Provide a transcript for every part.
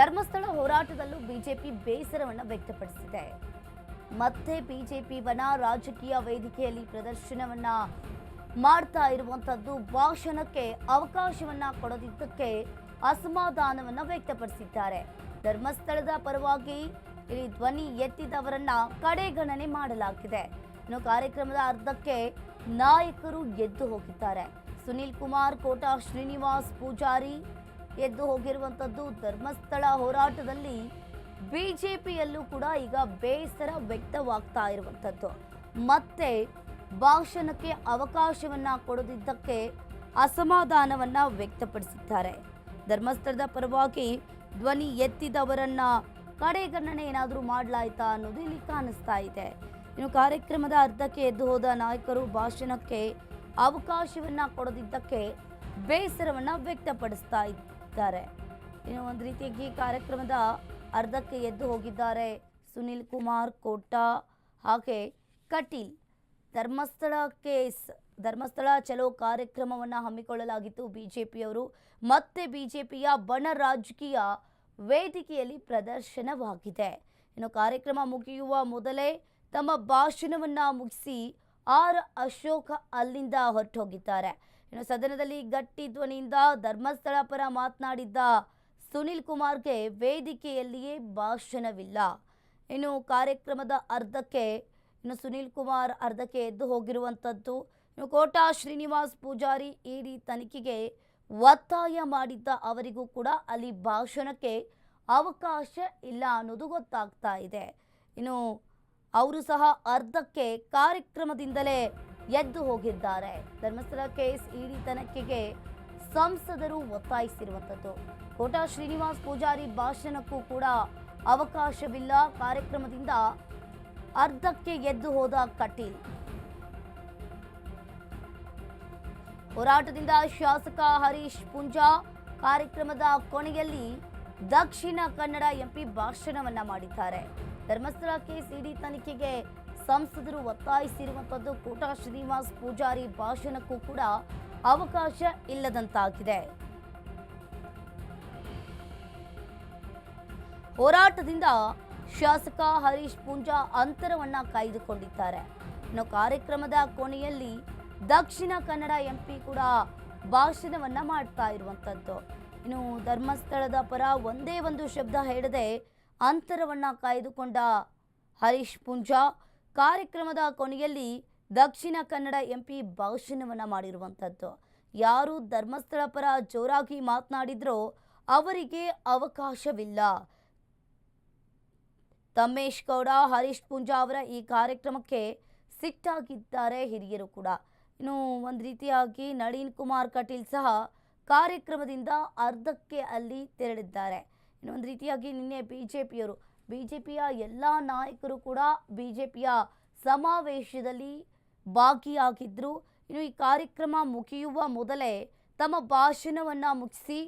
Dharmasthala ಹೋರಾಟದಲ್ಲೂ BJP ಬೇಸರವನ್ನು ವ್ಯಕ್ತಪಡಿಸಿದೆ. ಮತ್ತೆ BJP ವನ ರಾಜಕೀಯ ವೇದಿಕೆಯಲ್ಲಿ ಪ್ರದರ್ಶನವನ್ನ ಮಾಡ್ತಾ ಇರುವಂತದ್ದು, ಭಾಷಣಕ್ಕೆ ಅವಕಾಶವನ್ನ ಕೊಡದಿದ್ದಕ್ಕೆ ಅಸಮಾಧಾನವನ್ನ ವ್ಯಕ್ತಪಡಿಸಿದ್ದಾರೆ. ಧರ್ಮಸ್ಥಳದ ಪರವಾಗಿ ಇಲ್ಲಿ ಧ್ವನಿ ಎತ್ತಿದವರನ್ನ ಕಡೆಗಣನೆ ಮಾಡಲಾಗಿದೆ. ಇನ್ನು ಕಾರ್ಯಕ್ರಮದ ಅರ್ಧಕ್ಕೆ ನಾಯಕರು ಎದ್ದು ಹೋಗಿದ್ದಾರೆ. ಸುನೀಲ್ ಕುಮಾರ್, ಕೋಟಾ ಶ್ರೀನಿವಾಸ್ ಪೂಜಾರಿ ಎದ್ದು ಹೋಗಿರುವಂಥದ್ದು. ಧರ್ಮಸ್ಥಳ ಹೋರಾಟದಲ್ಲಿ ಬಿಜೆಪಿಯಲ್ಲೂ ಕೂಡ ಈಗ ಬೇಸರ ವ್ಯಕ್ತವಾಗ್ತಾ ಇರುವಂಥದ್ದು. ಮತ್ತೆ ಭಾಷಣಕ್ಕೆ ಅವಕಾಶವನ್ನ ಕೊಡದಿದ್ದಕ್ಕೆ ಅಸಮಾಧಾನವನ್ನ ವ್ಯಕ್ತಪಡಿಸಿದ್ದಾರೆ. ಧರ್ಮಸ್ಥಳದ ಪರವಾಗಿ ಧ್ವನಿ ಎತ್ತಿದವರನ್ನ ಕಡೆಗಣನೆ ಏನಾದರೂ ಮಾಡಲಾಯ್ತಾ ಅನ್ನೋದು ಇಲ್ಲಿ ಕಾಣಿಸ್ತಾ ಇದೆ. ಇನ್ನು ಕಾರ್ಯಕ್ರಮದ ಅರ್ಧಕ್ಕೆ ಎದ್ದು ಹೋದ ನಾಯಕರು ಭಾಷಣಕ್ಕೆ ಅವಕಾಶವನ್ನ ಕೊಡದಿದ್ದಕ್ಕೆ ಬೇಸರವನ್ನ ವ್ಯಕ್ತಪಡಿಸ್ತಾ ಇದ್ದಾರೆ. ಇನ್ನು ಒಂದು ರೀತಿಯಾಗಿ ಕಾರ್ಯಕ್ರಮದ ಅರ್ಧಕ್ಕೆ ಎದ್ದು ಹೋಗಿದ್ದಾರೆ ಸುನೀಲ್ ಕುಮಾರ್, ಕೋಟಾ ಹಾಗೆ ಕಟೀಲ್. ಧರ್ಮಸ್ಥಳ ಚಲೋ ಕಾರ್ಯಕ್ರಮವನ್ನು ಹಮ್ಮಿಕೊಳ್ಳಲಾಗಿತ್ತು ಬಿಜೆಪಿಯವರು. ಮತ್ತೆ ಬಿಜೆಪಿಯ ಬಣ ರಾಜಕೀಯ ವೇದಿಕೆಯಲ್ಲಿ ಪ್ರದರ್ಶನವಾಗಿದೆ. ಇನ್ನು ಕಾರ್ಯಕ್ರಮ ಮುಗಿಯುವ ಮೊದಲೇ ತಮ್ಮ ಭಾಷಣವನ್ನು ಮುಗಿಸಿ ಅಶೋಕ್ ಅಲ್ಲಿಂದ ಹೊರಟೋಗಿದ್ದಾರೆ. ಇನ್ನು ಸದನದಲ್ಲಿ ಗಟ್ಟಿ ಧ್ವನಿಯಿಂದ ಧರ್ಮಸ್ಥಳ ಪರ ಮಾತನಾಡಿದ್ದ ಸುನೀಲ್ ಕುಮಾರ್ಗೆ ವೇದಿಕೆಯಲ್ಲಿಯೇ ಭಾಷಣವಿಲ್ಲ. ಇನ್ನು ಕಾರ್ಯಕ್ರಮದ ಅರ್ಧಕ್ಕೆ ಸುನೀಲ್ ಕುಮಾರ್ ಅರ್ಧಕ್ಕೆ ಎದ್ದು ಹೋಗಿರುವಂಥದ್ದು. ಇನ್ನು ಕೋಟಾ ಶ್ರೀನಿವಾಸ್ ಪೂಜಾರಿ ಇಡಿ ತನಿಖೆಗೆ ಒತ್ತಾಯ ಮಾಡಿದ್ದ ಅವರಿಗೂ ಕೂಡ ಅಲ್ಲಿ ಭಾಷಣಕ್ಕೆ ಅವಕಾಶ ಇಲ್ಲ ಅನ್ನೋದು ಗೊತ್ತಾಗ್ತಾ ಇದೆ. ಇನ್ನು ಅವರು ಸಹ ಅರ್ಧಕ್ಕೆ ಕಾರ್ಯಕ್ರಮದಿಂದಲೇ ಎದ್ದು ಹೋಗಿದ್ದಾರೆ. ಧರ್ಮಸ್ಥಳ ಕೇಸ್ ಇಡಿ ತನಿಖೆಗೆ ಸಂಸದರು ಒತ್ತಾಯಿಸಿರುವಂಥದ್ದು. ಕೋಟಾ ಶ್ರೀನಿವಾಸ್ ಪೂಜಾರಿ ಭಾಷಣಕ್ಕೂ ಕೂಡ ಅವಕಾಶವಿಲ್ಲ. ಕಾರ್ಯಕ್ರಮದಿಂದ ಅರ್ಧಕ್ಕೆ ಎದ್ದು ಹೋದ ಕಟೀಲ್. ಹೋರಾಟದಿಂದ ಶಾಸಕ ಹರೀಶ್ ಪೂಂಜಾ ಕಾರ್ಯಕ್ರಮದ ಕೊನೆಯಲ್ಲಿ ದಕ್ಷಿಣ ಕನ್ನಡ ಎಂಪಿ ಭಾಷಣವನ್ನ ಮಾಡಿದ್ದಾರೆ. ಧರ್ಮಸ್ಥಳ ಕೇಸ್ ಇಡಿ ತನಿಖೆಗೆ ಸಂಸದರು ಒತ್ತಾಯಿಸಿರುವಂಥದ್ದು. ಕೋಟಾ ಶ್ರೀನಿವಾಸ್ ಪೂಜಾರಿ ಭಾಷಣಕ್ಕೂ ಕೂಡ ಅವಕಾಶ ಇಲ್ಲದಂತಾಗಿದೆ. ಹೋರಾಟದಿಂದ ಶಾಸಕ ಹರೀಶ್ ಪೂಂಜಾ ಅಂತರವನ್ನ ಕಾಯ್ದುಕೊಂಡಿದ್ದಾರೆ. ಇನ್ನು ಕಾರ್ಯಕ್ರಮದ ಕೊನೆಯಲ್ಲಿ ದಕ್ಷಿಣ ಕನ್ನಡ ಎಂಪಿ ಕೂಡ ಭಾಷಣವನ್ನ ಮಾಡ್ತಾ ಇರುವಂಥದ್ದು. ಇನ್ನು ಧರ್ಮಸ್ಥಳದ ಪರ ಒಂದೇ ಒಂದು ಶಬ್ದ ಹೇಳದೆ ಅಂತರವನ್ನ ಕಾಯ್ದುಕೊಂಡ ಹರೀಶ್ ಪೂಂಜಾ ಕಾರ್ಯಕ್ರಮದ ಕೊನೆಯಲ್ಲಿ ದಕ್ಷಿಣ ಕನ್ನಡ ಎಂಪಿ ಭಾಷಣವನ್ನ ಮಾಡಿರುವಂಥದ್ದು. ಯಾರು ಧರ್ಮಸ್ಥಳ ಪರ ಜೋರಾಗಿ ಮಾತನಾಡಿದ್ರೋ ಅವರಿಗೆ ಅವಕಾಶವಿಲ್ಲ. ತಮ್ಮೇಶ್ ಗೌಡ, ಹರೀಶ್ ಪೂಂಜಾ ಅವರ ಈ ಕಾರ್ಯಕ್ರಮಕ್ಕೆ ಸಿಟ್ಟಾಗಿದ್ದಾರೆ ಹಿರಿಯರು ಕೂಡ. ಇನ್ನು ಒಂದು ರೀತಿಯಾಗಿ ನಳಿನ್ ಕುಮಾರ್ ಕಟೀಲ್ ಸಹ ಕಾರ್ಯಕ್ರಮದಿಂದ ಅರ್ಧಕ್ಕೆ ಅಲ್ಲಿ ತೆರಳಿದ್ದಾರೆ. ಇನ್ನು ಒಂದು ರೀತಿಯಾಗಿ ನಿನ್ನೆ ಬಿಜೆಪಿಯ ಎಲ್ಲ ನಾಯಕರು ಕೂಡ ಬಿಜೆಪಿಯ ಸಮಾವೇಶದಲ್ಲಿ ಭಾಗಿಯಾಗಿದ್ದರು. ಇನ್ನು ಈ ಕಾರ್ಯಕ್ರಮ ಮುಗಿಯುವ ಮೊದಲೇ ತಮ್ಮ ಭಾಷಣವನ್ನು ಮುಗಿಸಿ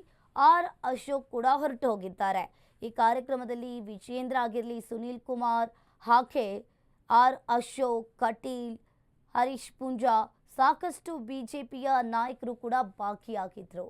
ಅಶೋಕ್ ಕೂಡ ಹೊರಟು ಹೋಗಿದ್ದಾರೆ. ಈ ಕಾರ್ಯಕ್ರಮದಲ್ಲಿ ವಿಜೇಂದ್ರ ಆಗಿರಲಿ, ಸುನೀಲ್ ಕುಮಾರ್ ಹಾಗೆ ಅಶೋಕ್, ಕಟೀಲ್, ಹರೀಶ್ ಪೂಂಜಾ ಸಾಕಷ್ಟು ಬಿಜೆಪಿಯ ನಾಯಕರು ಕೂಡ ಭಾಗಿಯಾಗಿದ್ದರು.